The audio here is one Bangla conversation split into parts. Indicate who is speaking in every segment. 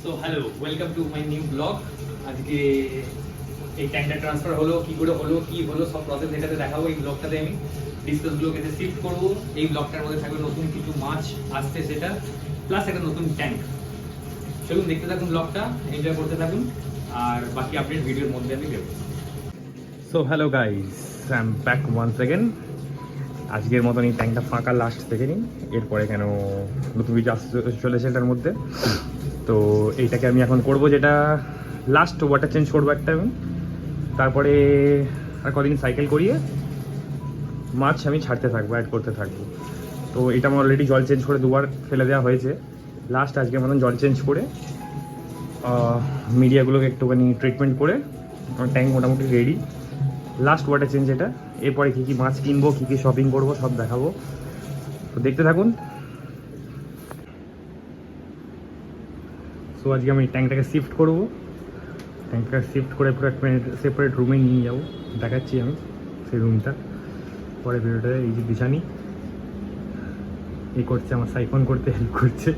Speaker 1: So hello, welcome to my new blog. আজকে এই ট্যাঙ্কটা ট্রান্সফার হলো, কি করে হলো, কি হলো, সব প্রসেস এটাতে দেখাবো। এই ব্লগটাতে আমি ডিসপ্লেসগুলোকে শিফট করবো। এই ব্লগটার মধ্যে থাকবে নতুন কিছু মাছ আসছে সেটা, প্লাস একটা নতুন ট্যাঙ্ক। চলুন দেখতে থাকুন ব্লগটা, এনজয় করতে থাকুন, আর বাকি আপডেট ভিডিওর মধ্যে আমি দেবো। So hello guys, I am back once again. আজকের মতন এই ট্যাঙ্কটা ফাঁকা লাস্ট থেকে নিই, এরপরে কেন নতুন কিছু আসতে চলেছে এটার মধ্যে। তো এইটাকে আমি এখন করব, যেটা লাস্ট ওয়াটার চেঞ্জ করবো একটা আমি। তারপরে আর কদিন সাইকেল করিয়ে মাছ আমি ছাড়তে থাকবো, অ্যাড করতে থাকবো। তো এটা আমার অলরেডি জল চেঞ্জ করে দুবার ফেলে দেওয়া হয়েছে। লাস্ট আজকের মতন জল চেঞ্জ করে মিডিয়াগুলোকে একটুখানি ট্রিটমেন্ট করে আমার ট্যাঙ্ক মোটামুটি রেডি। লাস্ট ওয়াটার চেঞ্জ এটা। এরপরে কী কী মাছ কিনবো, কী কী শপিং করবো সব দেখাবো, তো দেখতে থাকুন। সো আজকে আমি ট্যাঙ্কটাকে শিফট করবো, ট্যাঙ্কটাকে শিফট করে পুরো একটা সেপারেট রুমে নিয়ে যাবো, দেখাচ্ছি আমি সেই রুমটা পরে ভিডিওটা। এই যে বিছানি এই করছে, আমার সাইফোন করতে হেল্প করছে।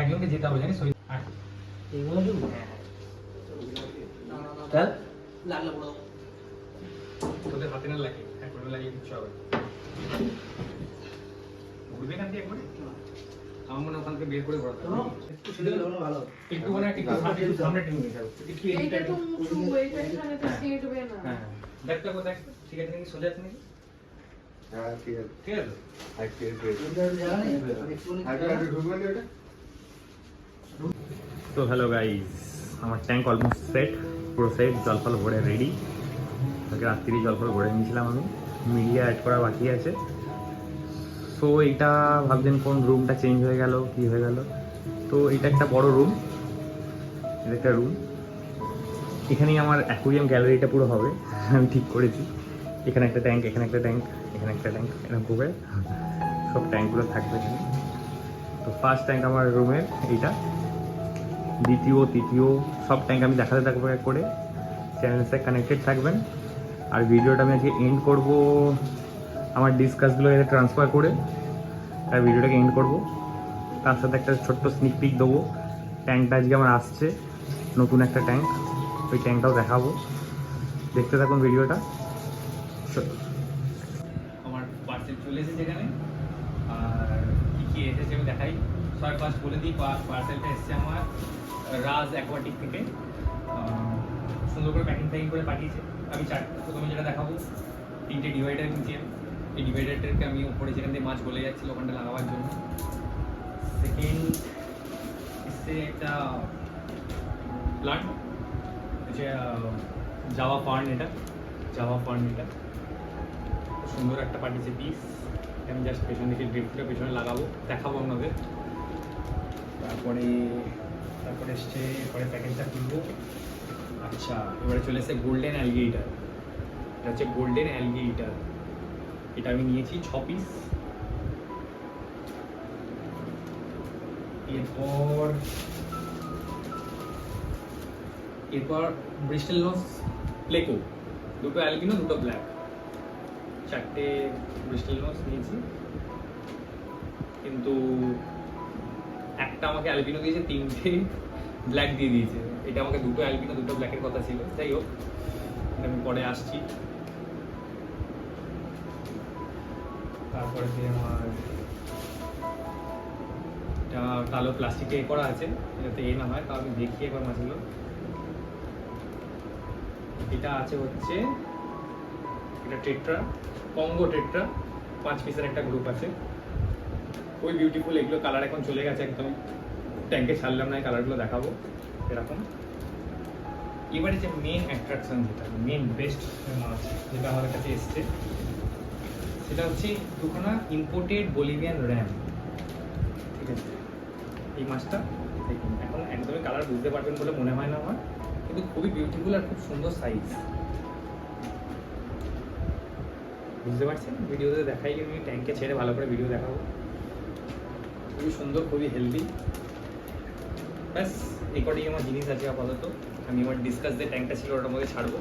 Speaker 1: একজনকে যেতে হবে জানিস,
Speaker 2: এইগুলো দেবো চল লাগলো বড়
Speaker 1: তোদের হাতে না লাগে, একবার লাগিয়ে দিচ্ছ আবার ঘুরবে এখান থেকে একবার। আমার মনে ওখান থেকে বের করে বড়
Speaker 2: একটু ছেড়ে দিলে ভালো
Speaker 1: একটু মানে একটু সামনে টেনে নিয়ে যাবো একটু
Speaker 3: এইটা তো উঁচু, এইটা এখানে তো সিটবে না।
Speaker 1: হ্যাঁ দেখ তো দেখ, ঠিক আছে নাকি, সোজা আছে নাকি?
Speaker 4: হ্যাঁ ঠিক আছে
Speaker 1: ঠিক আছে। তো হ্যালো গাইস, আমার ট্যাঙ্ক অলমোস্ট সেট, পুরো সেট, জল ফল ভরে রেডি। তাকে রাত্রি জল ফল ভরে নিয়েছিলাম আমি, মিডিয়া অ্যাড করা বাকি আছে। সো এইটা ভাবছেন কোন রুমটা চেঞ্জ হয়ে গেল, কি হয়ে গেল। তো এটা একটা বড় রুম, এটা একটা রুম। এখানেই আমার অ্যাকুরিয়াম গ্যালারিটা পুরো হবে, আমি ঠিক করেছি। এখানে একটা ট্যাঙ্ক, এখানে একটা ট্যাঙ্ক, এখানে একটা ট্যাঙ্ক, এরকম করে সব ট্যাঙ্কগুলো থাকবে এখানে। তো ফার্স্ট ট্যাঙ্ক আমার রুমের এইটা, দ্বিতীয় তৃতীয় সব ট্যাঙ্ক আমি দেখাতে থাকবো এক করে। চ্যানেলের সাথে কানেক্টেড থাকবেন। আর ভিডিওটা আমি আজকে এন্ড করবো আমার ডিসকাসগুলো এখানে ট্রান্সফার করে, আর ভিডিওটাকে এন্ড করবো। তার সাথে একটা ছোট্ট স্নিক পিক দেবো। ট্যাঙ্কটা আজকে আমার আসছে, নতুন একটা ট্যাঙ্ক, ওই ট্যাঙ্কটাও দেখাবো। দেখতে থাকুন ভিডিওটা। আমার পার্সেল চলে এসেছে এখানে, আর কী কী এসেছে আমি দেখাই। সবাই ফার্স্ট বলে দিই, পার্সেলটা এসেছে আমার রাজ অ্যাকোয়াটিক থেকে। সুন্দর করে প্যাকিং করে পাঠিয়েছে। আমি প্রথমে যেটা দেখাবো, 3টে ডিভাইডার নিয়েছি আমি। এই ডিভাইডারটাকে আমি উপরে যেখান থেকে মাছ গলে যাচ্ছিল ওখানটা লাগাবার জন্য। সেকেন্ড এসছে একটা প্লান্ট, হচ্ছে জাভা ফার্ন। এটা জাভা ফার্ন, এটা সুন্দর একটা পাঠিয়েছে পিস। আমি জাস্ট পেছন থেকে ড্রিপটা পেছনে লাগাবো, দেখাবো আপনাদের। তারপরে এসছে, এরপরে প্যাকেজটা খুলবো। আচ্ছা, এবারে চলে এসছে গোল্ডেন অ্যালগেটার। এটা হচ্ছে গোল্ডেন অ্যালগেটার, এটা আমি নিয়েছি 6 পিস। এরপর ব্রিস্টেল নোজ প্লেকো, 2টো অ্যালবিনো 2টো ব্ল্যাক, 4টে ব্রিস্টেল নোজ নিয়েছি। কিন্তু একটা আমাকে অ্যালবিনো দিয়েছে, 3টে ব্ল্যাক দিয়ে দিয়েছে। এটা আমাকে 2টো অ্যালবিনো 2টো ব্ল্যাকের কথা ছিল। যাই হোক, আমি পরে আসছি। তারপরে আমার এটা কালো প্লাস্টিকে করা আছে, যাতে না হয়, তাও আমি দেখি একবার মাছগুলো। এটা আছে হচ্ছে এটা টেট্রা, কঙ্গো টেট্রা, 5 পিসের একটা গ্রুপ আছে। ওই বিউটিফুল, এগুলো কালার এখন চলে গেছে একদম, ট্যাঙ্কে ছাড়লাম না, এই কালারগুলো দেখাবো এরকম। এবারে যে মেন অ্যাট্রাকশন, যেটা মেন বেস্ট মাছ যেটা আমাদের কাছে এসছে, সেটা হচ্ছে দুখানা ইম্পোর্টেড বলিভিয়ান র্যাম। ঠিক আছে, এই মাছটা দেখুন, এখন একদমই কালার বুঝতে পারবেন বলে মনে হয় না আমার, কিন্তু খুবই বিউটিফুল আর খুব সুন্দর সাইজ। বুঝতে পারছেন, ভিডিওতে দেখাই, আমি ট্যাঙ্কে ছেড়ে ভালো করে ভিডিও দেখাবো। খুবই সুন্দর, খুবই হেলদি। ব্যাস এই কটাই আমার জিনিস আছে আপাতত। আমি আমার ডিসকাস যে ট্যাঙ্কটা ছিল ওটার মধ্যে ছাড়বো,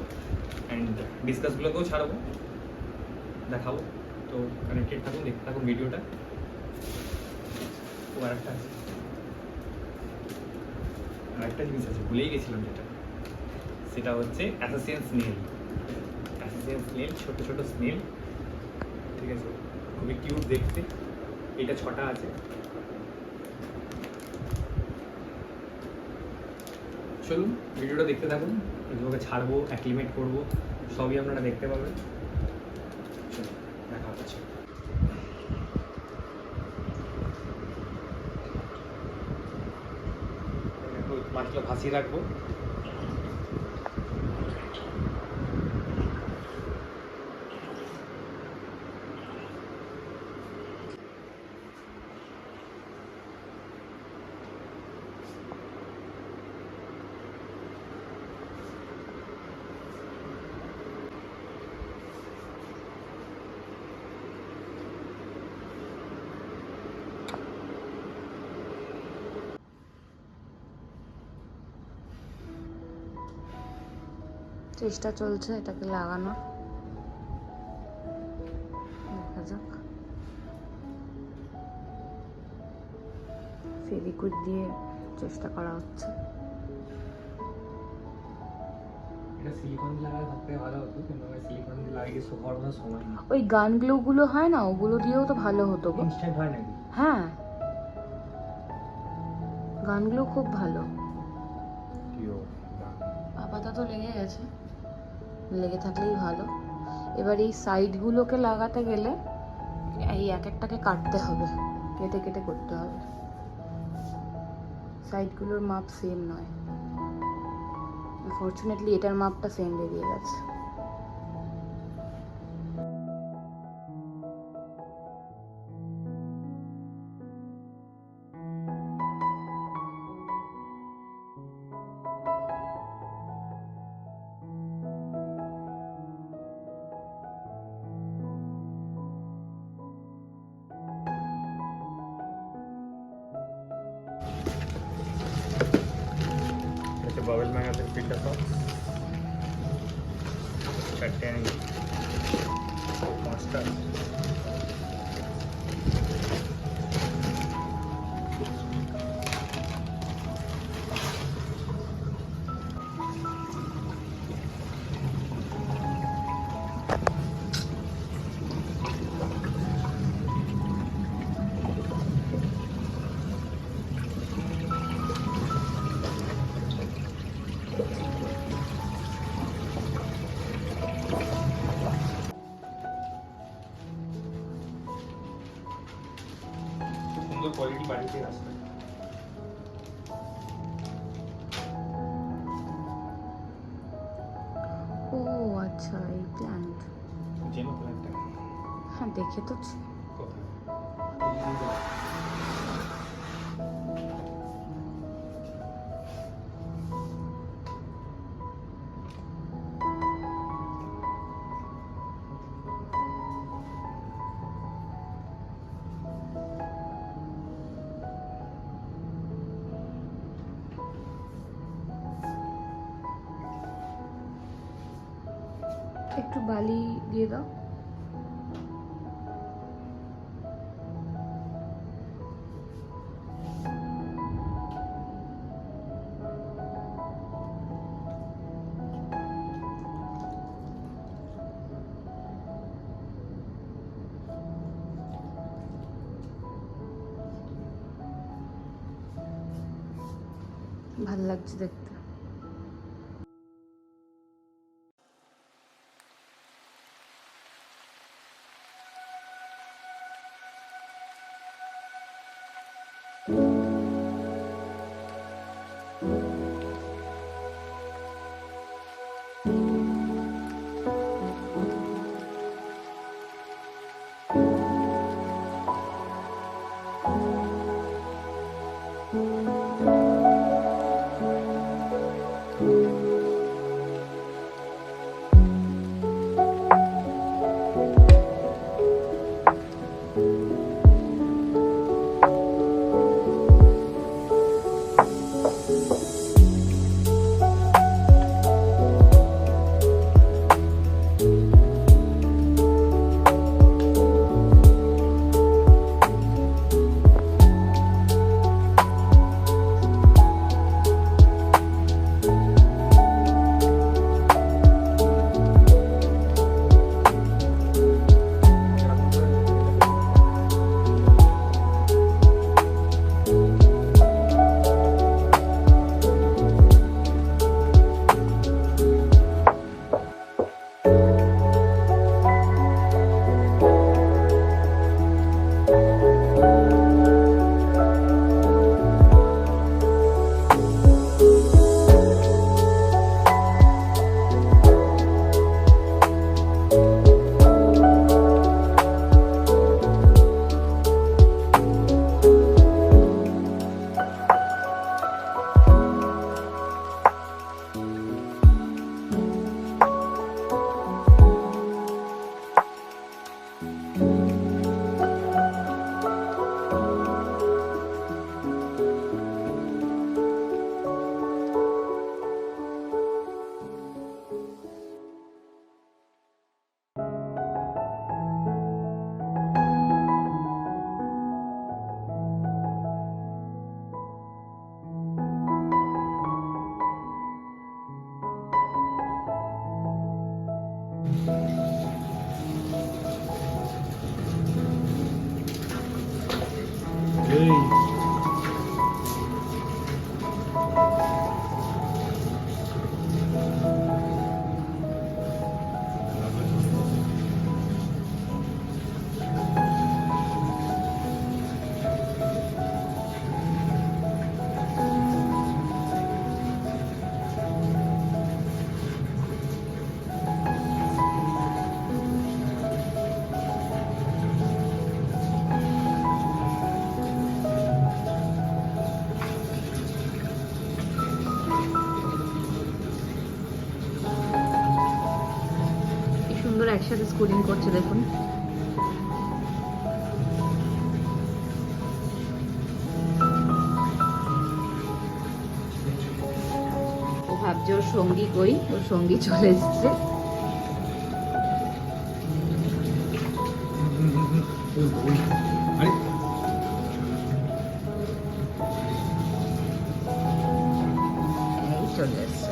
Speaker 1: অ্যান্ড ডিসকাসগুলোকেও ছাড়বো, দেখাবো। তো কানেক্টেড থাকুন, দেখতে থাকুন ভিডিওটা। ও আরেকটা আছে, আরেকটা জিনিস আছে ভুলেই গেছিলাম, সেটা হচ্ছে অ্যাসোসিয়েন্স স্নেল। অ্যাসোসিয়েন্স স্নেল, ছোটো ছোটো স্নেল, ঠিক আছে, খুবই কিউট দেখতে। এটা 6টা আছে। চলুন ভিডিওটা দেখতে থাকুন, এগুলোকে ছাড়বো, অ্যাক্লিমেট করবো, সবই আপনারা দেখতে পাবেন। চলুন দেখা হচ্ছে। মাছগুলো ভাসিয়ে রাখবো।
Speaker 5: চেষ্টা চলছে এটাকে লাগানোর, দেখা যাক। ফেভিকুইক দিয়ে চেষ্টা করা হচ্ছে।
Speaker 1: এটা সিলিকন দিয়ে লাগালে সবথেকে ভালো হতো, কিন্তু আমি সিলিকন দিয়ে লাগিয়ে শোকার মতো সময় নেই।
Speaker 5: ওই গান গ্লুগুলো হয় না, ওগুলো দিয়েও তো ভালো হতো গো।
Speaker 1: ইনস্ট্যান্ট হয় নাকি?
Speaker 5: হ্যাঁ, গানগুলো খুব ভালো। আপাতত লেগে গেছে, লেগে থাকলেই ভালো। এবার এই সাইডগুলোকে লাগাতে গেলে এই এক একটাকে কাটতে হবে, কেটে কেটে করতে হবে। সাইডগুলোর মাপ সেম নয়, ফরচুনেটলি এটার মাপটা সেম বেরিয়ে গেছে।
Speaker 1: হচ্ছে বাবেল ম্যাগাজিন ফিল্টার সক্স, 4টে আনি, 5টা। সুন্দর কোয়ালিটি বাড়িতে আসবে।
Speaker 5: ও আচ্ছা, এই প্ল্যান্ট।
Speaker 1: জেনো প্ল্যান্টটা
Speaker 5: হ্যাঁ, দেখে তো
Speaker 1: কোথায়?
Speaker 5: একটু বালি দিয়ে দাও। ভাল লাগছে দেখতে।
Speaker 1: এই
Speaker 5: কি সুন্দর একসাথে স্কুলিং করছে দেখুন। ও ভাবছে ওর সঙ্গী কই, ওর সঙ্গী চলে এসছে।
Speaker 1: আরে
Speaker 5: এই চলে এসছে।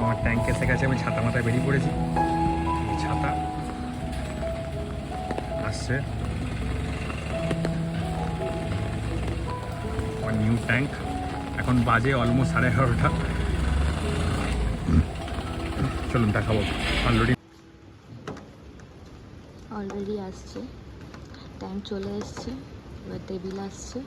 Speaker 1: আমার ট্যাঙ্ক এসে গেছে, আমি ছাতা মাথায় বেরিয়ে পড়েছি। এই ছাতা আসছে আমার নিউ ট্যাঙ্ক। এখন বাজে অলমোস্ট 11:30। চলুন দেখাবো।
Speaker 5: অলরেডি আসছে, ট্যাঙ্ক চলে এসছে, এবার টেবিল আসছে।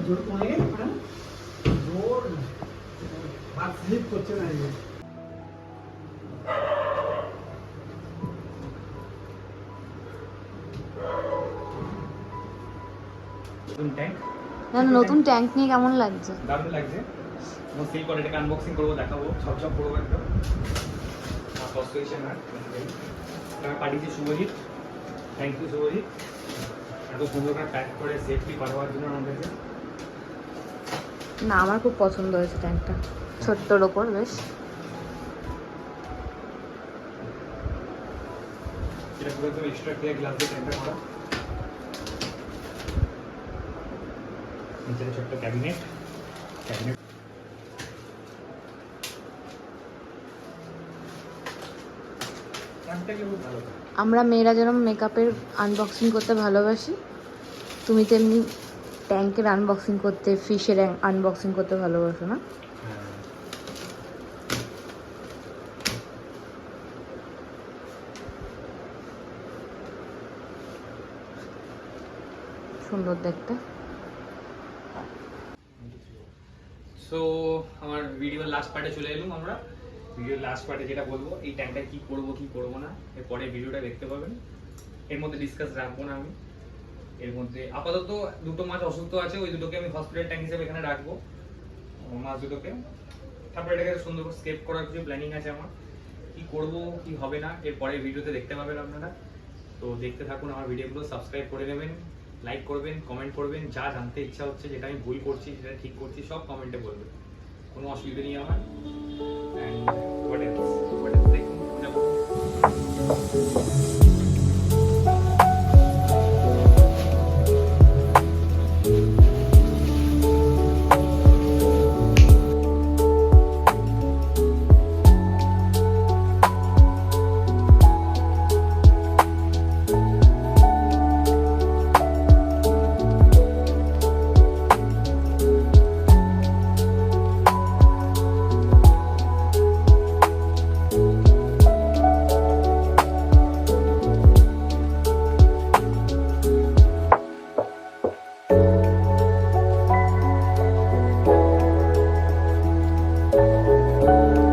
Speaker 2: জোর কমে গেছে জোর হাত স্লিপ করছে না।
Speaker 1: নতুন ট্যাঙ্ক,
Speaker 5: না নতুন ট্যাঙ্ক নিয়ে কেমন লাগছে?
Speaker 1: দারুণ লাগছে। আমি সেই করে এটাকে আনবক্সিং করবো, দেখাবো, সব করবো একদম। কষ্ট হয়েছে না, আমি পাঠিয়েছি শুভজিৎ। থ্যাংক ইউ শুভজিৎ, এত সুন্দর করে প্যাক করে সেফটি পাঠাবার জন্য আমাদেরকে।
Speaker 5: না আমার খুব পছন্দ হয়েছে ট্যাঙ্কটা, ছোট্টর ওপর বেশ।
Speaker 1: এটা পুরো একদম এক্সট্রা ক্লিয়ার গ্লাস দিয়ে ট্যাঙ্কটা করা। নিচে ছোট্ট ক্যাবিনেট।
Speaker 5: আমরা মেয়েরা যেরকম মেকআপের আনবক্সিং করতে ভালোবাসি, তুমি তেমনি ট্যাঙ্কের আনবক্সিং করতে, ফিশের আনবক্সিং করতে ভালোবাসো না? সুন্দর দেখতে।
Speaker 1: সো আমার ভিডিওর লাস্ট পার্টে চলে এলাম আমরা। ভিডিওর লাস্ট পার্টে যেটা বলবো, এই ট্যাঙ্কটা কি করবো কি করবো না, এর পরে ভিডিওটা দেখতে পাবেন। এর মধ্যে ডিসকাস রাখবো না আমি। এর মধ্যে আপাতত দুটো মাছ অসুস্থ আছে, ওই দুটোকে আমি হসপিটাল ট্যাঙ্ক হিসেবে এখানে রাখবো, মাছ দুটোকে। তারপরে এটাকে সুন্দর করে স্কেপ করার কিছু প্ল্যানিং আছে আমার। কি করবো কি হবে না এর পরের ভিডিওতে দেখতে পাবেন আপনারা। তো দেখতে থাকুন আমার ভিডিওগুলো, সাবস্ক্রাইব করে নেবেন, লাইক করবেন, কমেন্ট করবেন। যা জানতে ইচ্ছা হচ্ছে, যেটা আমি ভুল করছি, যেটা ঠিক করছি, সব কমেন্টে বলবেন, কোনো অসুবিধা নেই আমার। অ্যান্ড হোয়াট এলস দেখুন।
Speaker 5: না